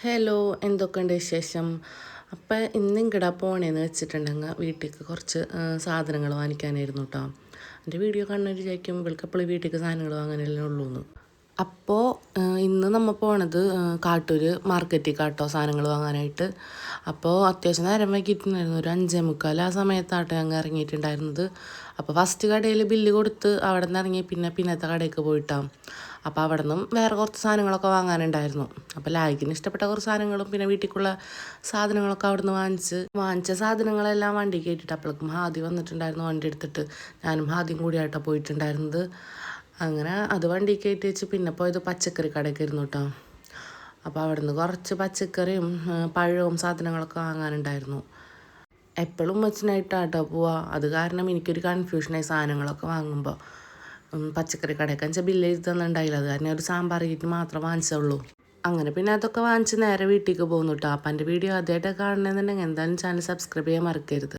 Hello, എന്തൊക്കെയുണ്ട് വിശേഷം? അപ്പം ഇന്ന് ഇങ്ങടാ പോണേന്ന് വെച്ചിട്ടുണ്ടെങ്കിൽ വീട്ടിലേക്ക് കുറച്ച് സാധനങ്ങൾ വാങ്ങിക്കാനായിരുന്നു കേട്ടോ. എൻ്റെ വീഡിയോ കാണുന്നവർ വിചാരിക്കും ഇവൾക്കെപ്പോഴും വീട്ടിലേക്ക് സാധനങ്ങൾ വാങ്ങാനല്ലേ ഉള്ളൂ എന്ന്. അപ്പോൾ ഇന്ന് നമ്മൾ പോണത് കാട്ടൂർ മാർക്കറ്റിൽ കാട്ടോ സാധനങ്ങൾ വാങ്ങാനായിട്ട്. അപ്പോൾ അത്യാവശ്യം നേരം വൈകിട്ടുണ്ടായിരുന്നു, ഒരു 5:45 ആ സമയത്താട്ടോ ഞങ്ങൾ ഇറങ്ങിയിട്ടുണ്ടായിരുന്നത്. അപ്പോൾ ഫസ്റ്റ് കടയിൽ ബില്ല് കൊടുത്ത് അവിടെ നിന്ന് ഇറങ്ങി പിന്നത്തെ കടയ്ക്ക് പോയിട്ടാണ്. അപ്പോൾ അവിടെ നിന്നും വേറെ കുറച്ച് സാധനങ്ങളൊക്കെ വാങ്ങാനുണ്ടായിരുന്നു. അപ്പോൾ ലായിക്കിന് ഇഷ്ടപ്പെട്ട കുറച്ച് സാധനങ്ങളും പിന്നെ വീട്ടിലേക്കുള്ള സാധനങ്ങളൊക്കെ അവിടെ നിന്ന് വാങ്ങിച്ച സാധനങ്ങളെല്ലാം വണ്ടി കയറ്റിയിട്ട് അപ്പോഴേക്കും ഹാദി വന്നിട്ടുണ്ടായിരുന്നു. വണ്ടി എടുത്തിട്ട് ഞാനും ഹാദിയും കൂടിയായിട്ടാണ് പോയിട്ടുണ്ടായിരുന്നത്. അങ്ങനെ അത് വണ്ടി കയറ്റി വെച്ച് പിന്നെ പോയത് പച്ചക്കറി കടയ്ക്കായിരുന്നു കേട്ടോ. അപ്പോൾ അവിടെ നിന്ന് കുറച്ച് പച്ചക്കറിയും പഴവും സാധനങ്ങളൊക്കെ വാങ്ങാനുണ്ടായിരുന്നു. എപ്പോഴും ഉമ്മച്ചിനായിട്ടാട്ടോ പോവുക. അത് കാരണം എനിക്കൊരു കൺഫ്യൂഷനായി സാധനങ്ങളൊക്കെ വാങ്ങുമ്പോൾ. പച്ചക്കറി കടയ്ക്ക് വെച്ചാൽ ബില്ല് എഴുതി തന്നിട്ടുണ്ടായില്ല, അത് കാരണം ഒരു സാമ്പാർ കിറ്റ് മാത്രം വാങ്ങിച്ചുള്ളൂ. അങ്ങനെ പിന്നെ അതൊക്കെ വാങ്ങിച്ച് നേരെ വീട്ടിലേക്ക് പോകുന്നു കേട്ടോ. അപ്പം എൻ്റെ വീഡിയോ ആദ്യമായിട്ട് കാണണമെന്നുണ്ടെങ്കിൽ എന്തായാലും ചാനൽ സബ്സ്ക്രൈബ് ചെയ്യാൻ മറക്കരുത്.